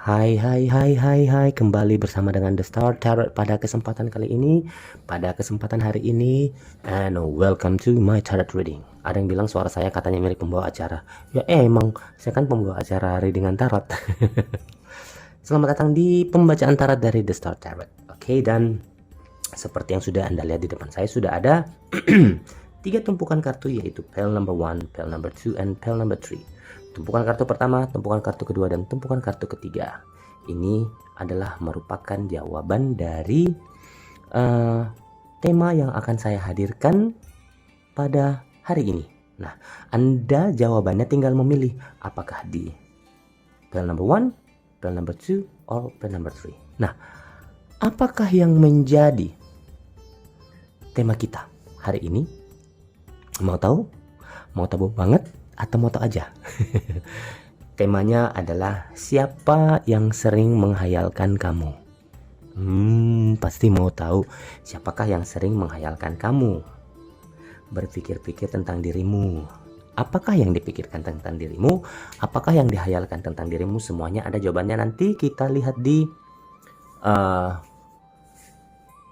Hai, kembali bersama dengan The Star Tarot pada kesempatan kali ini, pada kesempatan hari ini, and welcome to my tarot reading. Ada yang bilang suara saya katanya mirip pembawa acara. Ya emang, saya kan pembawa acara readingan tarot. Selamat datang di pembacaan tarot dari The Star Tarot. Oke, dan seperti yang sudah Anda lihat di depan saya, sudah ada 3 tumpukan kartu, yaitu pile number 1, pile number 2, and pile number 3. Tumpukan kartu pertama, tumpukan kartu kedua, dan tumpukan kartu ketiga. Ini adalah merupakan jawaban dari tema yang akan saya hadirkan pada hari ini. Nah, Anda jawabannya tinggal memilih apakah di pile number 1, pile number 2, or pile number 3. Nah, apakah yang menjadi tema kita hari ini? Mau tahu? Mau tahu banget? Atau mau tahu aja? Temanya adalah siapa yang sering menghayalkan kamu. Pasti mau tahu siapakah yang sering menghayalkan kamu. Berpikir-pikir tentang dirimu. Apakah yang dipikirkan tentang dirimu? Apakah yang dihayalkan tentang dirimu? Semuanya ada jawabannya, nanti kita lihat di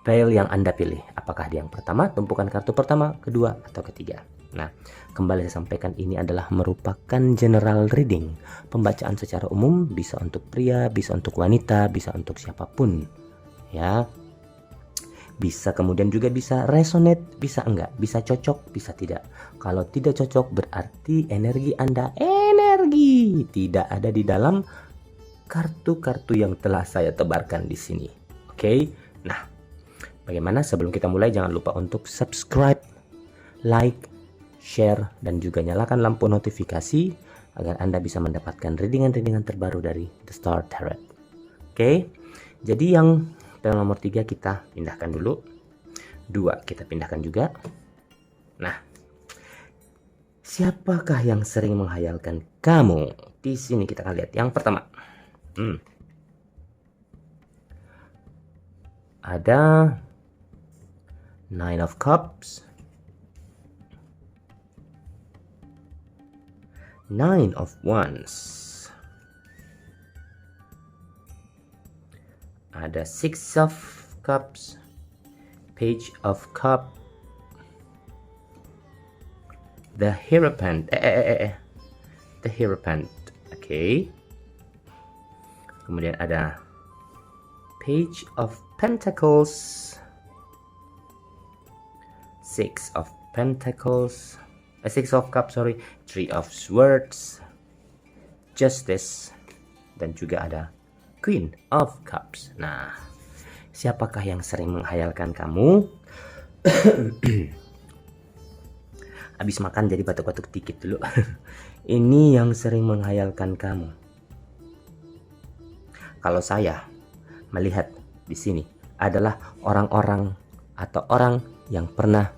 pile yang Anda pilih. Apakah di yang pertama, tumpukan kartu pertama, kedua, atau ketiga. Nah, kembali saya sampaikan, ini adalah merupakan general reading. Pembacaan secara umum, bisa untuk pria, bisa untuk wanita, bisa untuk siapapun. Ya. Bisa kemudian juga bisa resonate, bisa enggak, bisa cocok, bisa tidak. Kalau tidak cocok berarti energi Anda tidak ada di dalam kartu-kartu yang telah saya tebarkan di sini. Oke. Nah, bagaimana? Sebelum kita mulai, jangan lupa untuk subscribe, like, share, dan juga nyalakan lampu notifikasi agar Anda bisa mendapatkan readingan-readingan terbaru dari The Star Tarot. Oke, jadi yang nomor 3 kita pindahkan dulu, 2 kita pindahkan juga. Nah, siapakah yang sering menghayalkan kamu? Di sini kita akan lihat yang pertama. Ada Nine of Cups, Nine of Wands, ada Six of Cups, Page of Cup, the Hierophant, the Hierophant, oke. Kemudian ada Page of Pentacles, Six of Pentacles, Six of Cups, Three of Swords, Justice, dan juga ada Queen of Cups. Nah, siapakah yang sering menghayalkan kamu? Habis makan jadi batuk-batuk dikit dulu. Ini yang sering menghayalkan kamu. Kalau saya melihat di sini adalah orang-orang atau orang yang pernah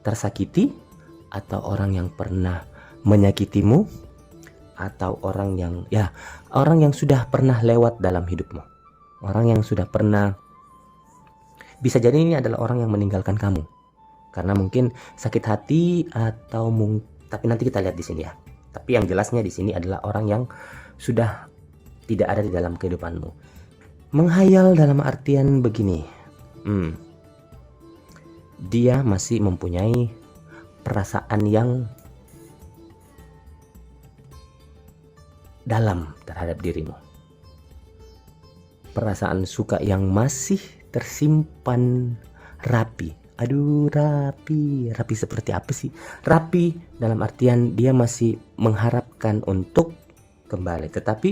tersakiti, atau orang yang pernah menyakitimu, atau orang yang sudah pernah lewat dalam hidupmu. Orang yang sudah pernah, bisa jadi ini adalah orang yang meninggalkan kamu karena mungkin sakit hati atau tapi nanti kita lihat di sini ya. Tapi yang jelasnya di sini adalah orang yang sudah tidak ada di dalam kehidupanmu. Menghayal dalam artian begini. Dia masih mempunyai perasaan yang dalam terhadap dirimu. Perasaan suka yang masih tersimpan rapi. Aduh, rapi seperti apa sih? Rapi dalam artian dia masih mengharapkan untuk kembali. Tetapi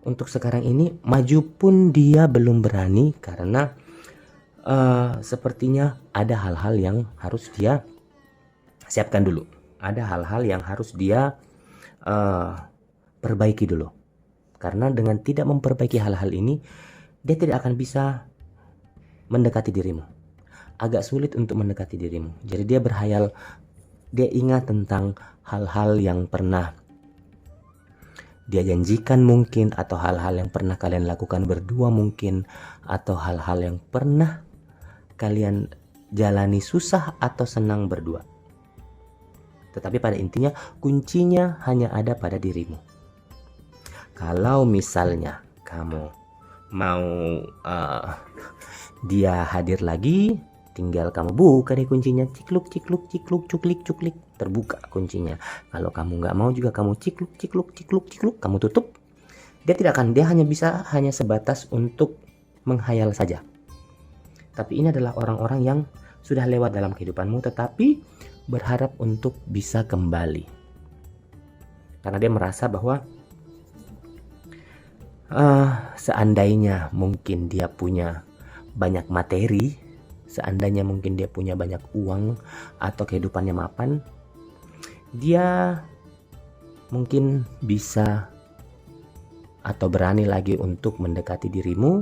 untuk sekarang ini maju pun dia belum berani karena sepertinya ada hal-hal yang harus dia siapkan dulu. Ada hal-hal yang harus dia perbaiki dulu. Karena dengan tidak memperbaiki hal-hal ini, dia tidak akan bisa mendekati dirimu. Agak sulit untuk mendekati dirimu. Jadi dia berhayal, dia ingat tentang hal-hal yang pernah dia janjikan mungkin, atau hal-hal yang pernah kalian lakukan berdua mungkin, atau hal-hal yang pernah kalian jalani susah atau senang berdua. Tetapi pada intinya kuncinya hanya ada pada dirimu. Kalau misalnya kamu mau dia hadir lagi, tinggal kamu buka deh kuncinya, cikluk cikluk cikluk cuklik cuklik, terbuka kuncinya. Kalau kamu nggak mau juga kamu cikluk cikluk cikluk cikluk, kamu tutup. Dia hanya sebatas untuk menghayal saja. Tapi ini adalah orang-orang yang sudah lewat dalam kehidupanmu, tetapi berharap untuk bisa kembali. Karena dia merasa bahwa seandainya mungkin dia punya banyak materi, seandainya mungkin dia punya banyak uang atau kehidupannya mapan, dia mungkin bisa atau berani lagi untuk mendekati dirimu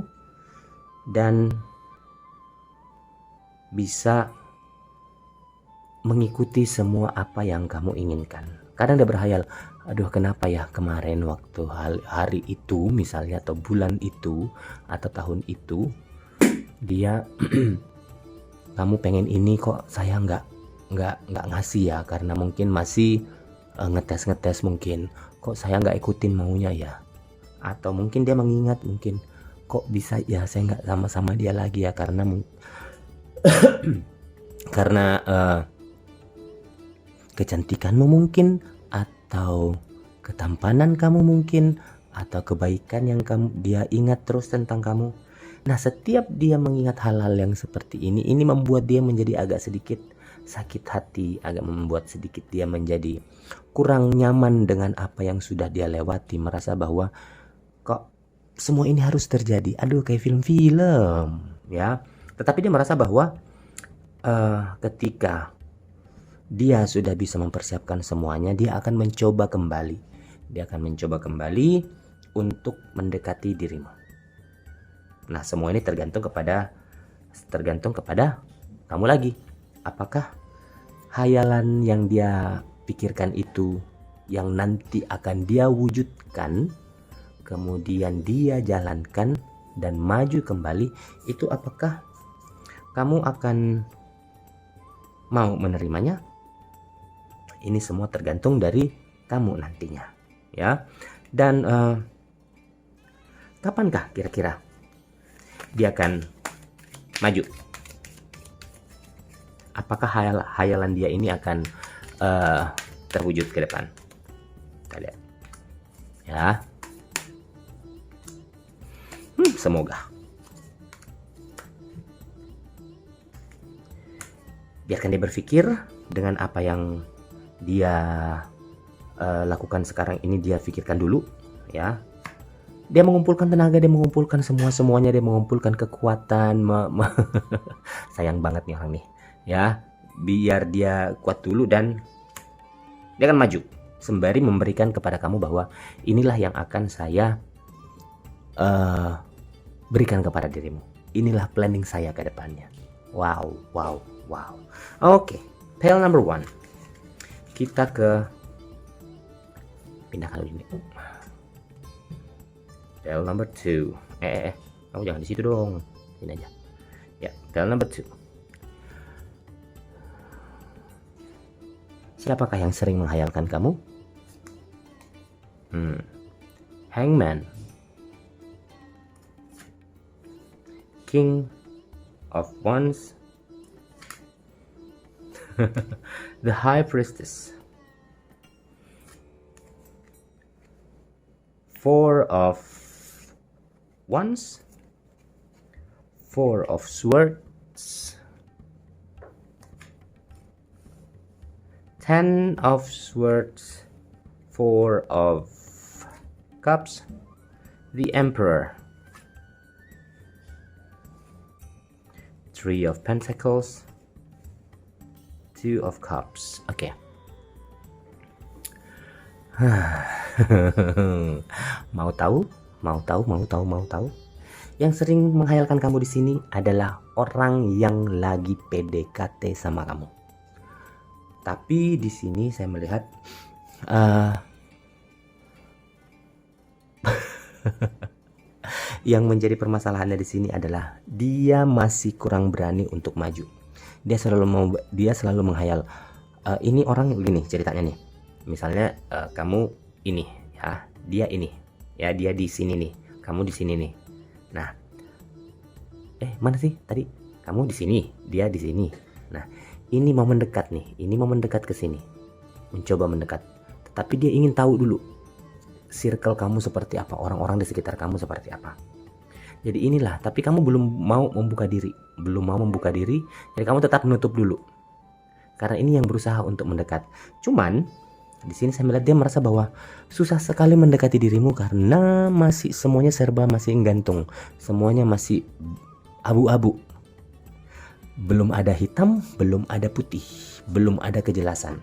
dan bisa mengikuti semua apa yang kamu inginkan. Kadang dia berhayal, aduh kenapa ya kemarin waktu hari itu misalnya, atau bulan itu, atau tahun itu, dia kamu pengen ini kok saya nggak ngasih ya, karena mungkin masih ngetes mungkin, kok saya nggak ikutin maunya ya. Atau mungkin dia mengingat, mungkin kok bisa ya saya nggak sama dia lagi ya, karena karena kecantikanmu mungkin, atau ketampanan kamu mungkin, atau kebaikan yang dia ingat terus tentang kamu. Nah, setiap dia mengingat hal-hal yang seperti ini membuat dia menjadi agak sedikit sakit hati, agak membuat sedikit dia menjadi kurang nyaman dengan apa yang sudah dia lewati, merasa bahwa kok semua ini harus terjadi, aduh kayak film-film ya. Tetapi dia merasa bahwa ketika dia sudah bisa mempersiapkan semuanya, dia akan mencoba kembali. Dia akan mencoba kembali untuk mendekati dirimu. Nah, semua ini tergantung kepada kamu lagi. Apakah hayalan yang dia pikirkan itu yang nanti akan dia wujudkan, kemudian dia jalankan dan maju kembali, itu apakah kamu akan mau menerimanya? Ini semua tergantung dari kamu nantinya, ya. Dan kapankah kira-kira dia akan maju? Apakah hayalan dia ini akan terwujud ke depan? Kita lihat, ya. Semoga. Biarkan dia berpikir dengan apa yang dia lakukan sekarang ini, dia pikirkan dulu, ya. Dia mengumpulkan tenaga, dia mengumpulkan semuanya, dia mengumpulkan kekuatan. Sayang banget nih orang nih, ya. Biar dia kuat dulu dan dia akan maju sembari memberikan kepada kamu bahwa inilah yang akan saya berikan kepada dirimu. Inilah planning saya ke depannya. Wow. Oke, pile number 1. Kita pindah kali ini. Pile number 2. Kamu jangan di situ dong. Ini aja. Ya, pile number 2. Siapakah yang sering menghayalkan kamu? Hangman, King of Wands, the High Priestess, 4 of Wands, 4 of Swords, 10 of Swords, 4 of Cups, the Emperor, 3 of Pentacles, 2 of Cups. Oke. Mau tahu? Yang sering menghayalkan kamu di sini adalah orang yang lagi PDKT sama kamu. Tapi di sini saya melihat yang menjadi permasalahannya di sini adalah dia masih kurang berani untuk maju. Dia selalu menghayal, ini orang gini ceritanya nih. Misalnya kamu ini ya, dia ini ya, dia di sini nih. kamu di sini nih. Nah, mana sih tadi? Kamu di sini, dia di sini. Nah, ini mau mendekat nih, ini mau mendekat ke sini, mencoba mendekat. Tetapi dia ingin tahu dulu circle kamu seperti apa, orang-orang di sekitar kamu seperti apa. Jadi inilah, tapi kamu belum mau membuka diri, jadi kamu tetap menutup dulu. Karena ini yang berusaha untuk mendekat. Cuman di sini saya melihat dia merasa bahwa susah sekali mendekati dirimu karena masih semuanya serba masih gantung, semuanya masih abu-abu. Belum ada hitam, belum ada putih, belum ada kejelasan.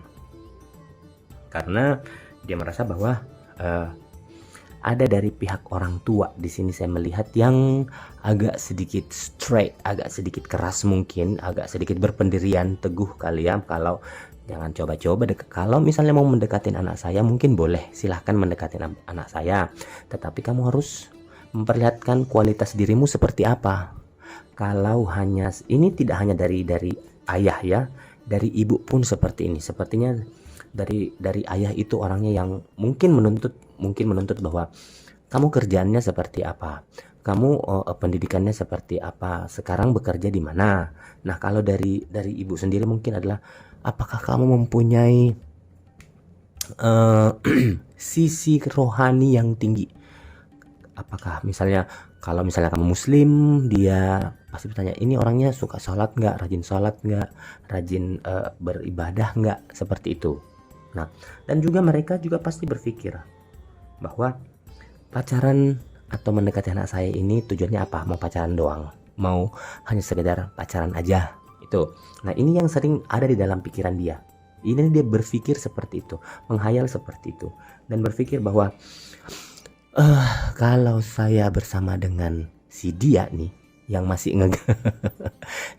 Karena dia merasa bahwa ada dari pihak orang tua di sini saya melihat yang agak sedikit straight, agak sedikit keras mungkin, agak sedikit berpendirian teguh kali ya. Kalau jangan coba-coba kalau misalnya mau mendekatin anak saya mungkin boleh, silahkan mendekatin anak saya, tetapi kamu harus memperlihatkan kualitas dirimu seperti apa. Kalau hanya ini tidak hanya dari ayah ya, dari ibu pun seperti ini. Sepertinya dari ayah itu orangnya yang mungkin menuntut bahwa kamu kerjaannya seperti apa, kamu pendidikannya seperti apa, sekarang bekerja di mana. Nah, kalau dari ibu sendiri mungkin adalah apakah kamu mempunyai sisi rohani yang tinggi. Apakah misalnya kalau misalnya kamu muslim, dia pasti bertanya, ini orangnya suka sholat nggak, rajin sholat nggak, rajin beribadah nggak, seperti itu. Nah, dan juga mereka juga pasti berpikir bahwa pacaran atau mendekati anak saya ini tujuannya apa? Mau pacaran doang, mau hanya sekedar pacaran aja itu. Nah, ini yang sering ada di dalam pikiran dia. Ini dia berpikir seperti itu, menghayal seperti itu, dan berpikir bahwa kalau saya bersama dengan si dia nih yang masih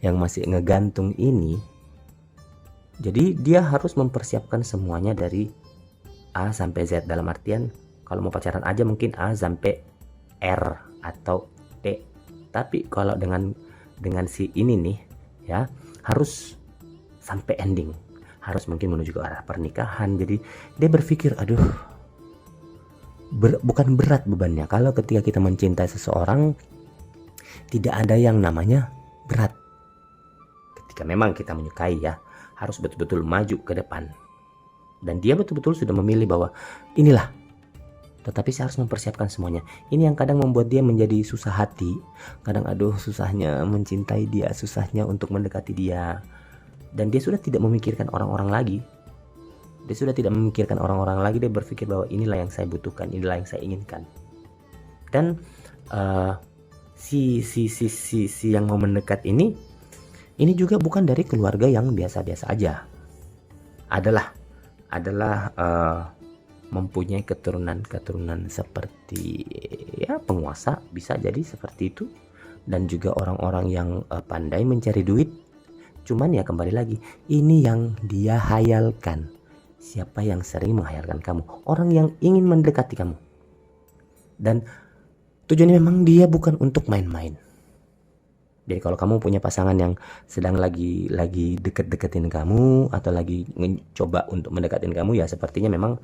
yang masih ngegantung ini, jadi dia harus mempersiapkan semuanya dari A sampai Z. Dalam artian kalau mau pacaran aja mungkin A sampai R atau T. Tapi kalau dengan si ini nih ya, harus sampai ending, harus mungkin menuju ke arah pernikahan. Jadi dia berpikir, aduh, bukan berat bebannya. Kalau ketika kita mencintai seseorang, tidak ada yang namanya berat. Ketika memang kita menyukai ya, harus betul-betul maju ke depan. Dan dia betul-betul sudah memilih bahwa inilah. Tetapi saya harus mempersiapkan semuanya. Ini yang kadang membuat dia menjadi susah hati. Kadang aduh, susahnya mencintai dia, susahnya untuk mendekati dia. Dan dia sudah tidak memikirkan orang-orang lagi. Dia berpikir bahwa inilah yang saya butuhkan, inilah yang saya inginkan. Dan si yang mau mendekat ini juga bukan dari keluarga yang biasa-biasa aja. Adalah mempunyai keturunan seperti ya penguasa, bisa jadi seperti itu. Dan juga orang-orang yang pandai mencari duit. Cuman ya kembali lagi, ini yang dia hayalkan. Siapa yang sering menghayalkan kamu? Orang yang ingin mendekati kamu. Dan tujuannya memang dia bukan untuk main-main. Jadi kalau kamu punya pasangan yang sedang lagi deket-deketin kamu atau lagi mencoba untuk mendekatin kamu, ya sepertinya memang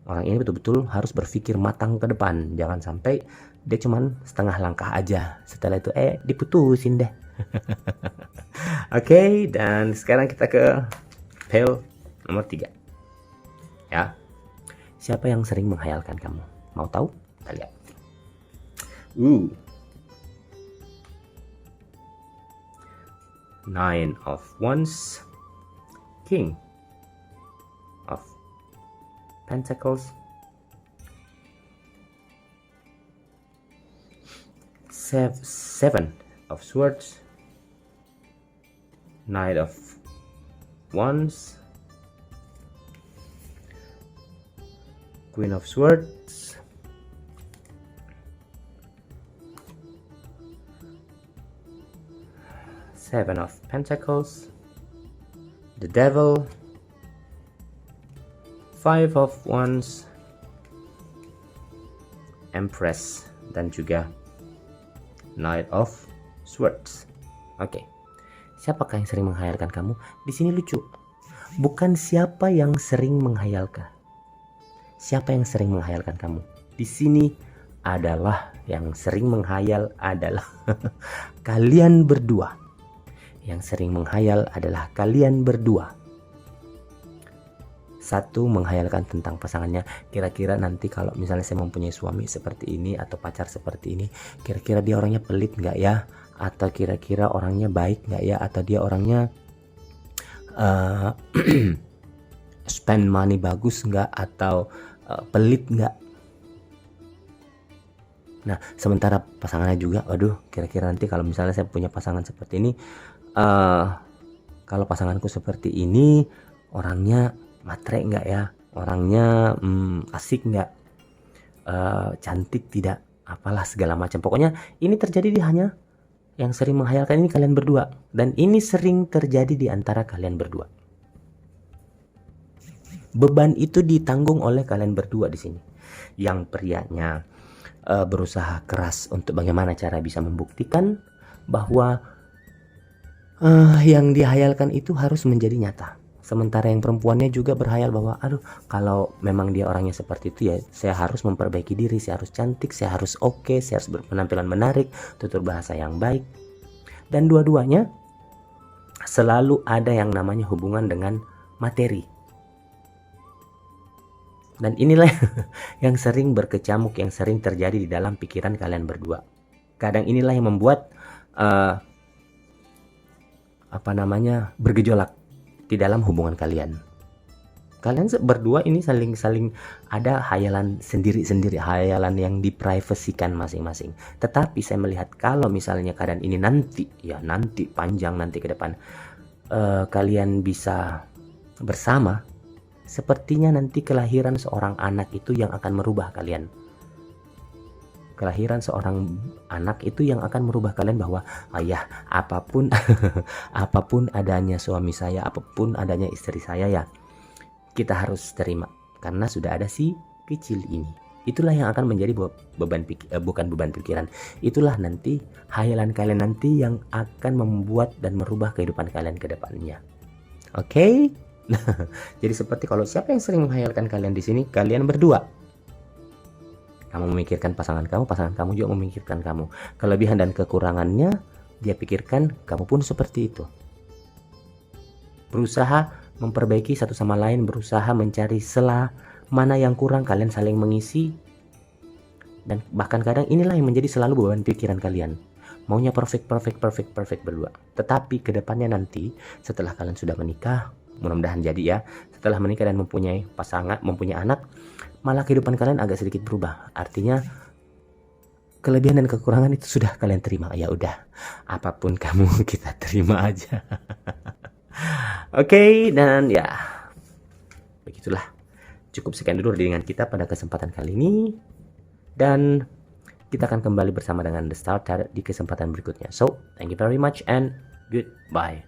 orang ini betul-betul harus berpikir matang ke depan. Jangan sampai dia cuman setengah langkah aja, setelah itu diputusin deh. Oke, dan sekarang kita ke Pale nomor 3 ya. Siapa yang sering menghayalkan kamu? Mau tahu? Kita lihat. Nine of Wands, King of Pentacles, Seven of Swords, Knight of Wands, Queen of Swords, Seven of Pentacles, the Devil, Five of Wands, Empress, dan juga Knight of Swords. Oke. Siapakah yang sering menghayalkan kamu? Di sini lucu. Bukan siapa yang sering menghayalkan. Siapa yang sering menghayalkan kamu? Di sini adalah, yang sering menghayal adalah kalian berdua. Yang sering menghayal adalah kalian berdua. Satu, menghayalkan tentang pasangannya. Kira-kira nanti kalau misalnya saya mempunyai suami seperti ini atau pacar seperti ini, kira-kira dia orangnya pelit nggak ya? Atau kira-kira orangnya baik nggak ya? Atau dia orangnya spend money bagus nggak? Atau pelit nggak? Nah, sementara pasangannya juga, waduh, kira-kira nanti kalau misalnya saya punya pasangan seperti ini, kalau pasanganku seperti ini, orangnya matre nggak ya? Orangnya asik nggak? Cantik tidak? Apalah segala macam. Pokoknya ini terjadi di hanya yang sering menghayalkan ini kalian berdua. Dan ini sering terjadi di antara kalian berdua. Beban itu ditanggung oleh kalian berdua di sini. Yang prianya berusaha keras untuk bagaimana cara bisa membuktikan bahwa yang dihayalkan itu harus menjadi nyata. Sementara yang perempuannya juga berhayal bahwa aduh, kalau memang dia orangnya seperti itu ya saya harus memperbaiki diri, saya harus cantik, saya harus oke, saya harus berpenampilan menarik, tutur bahasa yang baik. Dan dua-duanya selalu ada yang namanya hubungan dengan materi. Dan inilah yang sering berkecamuk, yang sering terjadi di dalam pikiran kalian berdua. Kadang inilah yang membuat bergejolak di dalam hubungan kalian. Kalian berdua ini saling ada hayalan sendiri-sendiri, hayalan yang diprivasikan masing-masing. Tetapi saya melihat kalau misalnya keadaan ini nanti panjang nanti ke depan kalian bisa bersama, sepertinya nanti kelahiran seorang anak itu yang akan merubah kalian. Kelahiran seorang anak itu yang akan merubah kalian bahwa ayah, apapun apapun adanya suami saya, apapun adanya istri saya ya, kita harus terima karena sudah ada si kecil ini. Itulah yang akan menjadi bukan beban pikiran. Itulah nanti hayalan kalian nanti yang akan membuat dan merubah kehidupan kalian ke depannya. Oke? Jadi seperti kalau siapa yang sering menghayalkan kalian di sini, kalian berdua. Kamu memikirkan pasangan kamu juga memikirkan kamu. Kelebihan dan kekurangannya dia pikirkan, kamu pun seperti itu. Berusaha memperbaiki satu sama lain, berusaha mencari celah mana yang kurang, kalian saling mengisi. Dan bahkan kadang inilah yang menjadi selalu beban pikiran kalian. Maunya perfect berdua. Tetapi kedepannya nanti setelah kalian sudah menikah, mudah-mudahan jadi ya, setelah menikah dan mempunyai pasangan, mempunyai anak, malah kehidupan kalian agak sedikit berubah. Artinya kelebihan dan kekurangan itu sudah kalian terima. Ya udah, apapun kamu kita terima aja. Oke, dan ya begitulah. Cukup sekian dulu dengan kita pada kesempatan kali ini. Dan kita akan kembali bersama dengan The Starter di kesempatan berikutnya. So, thank you very much and goodbye.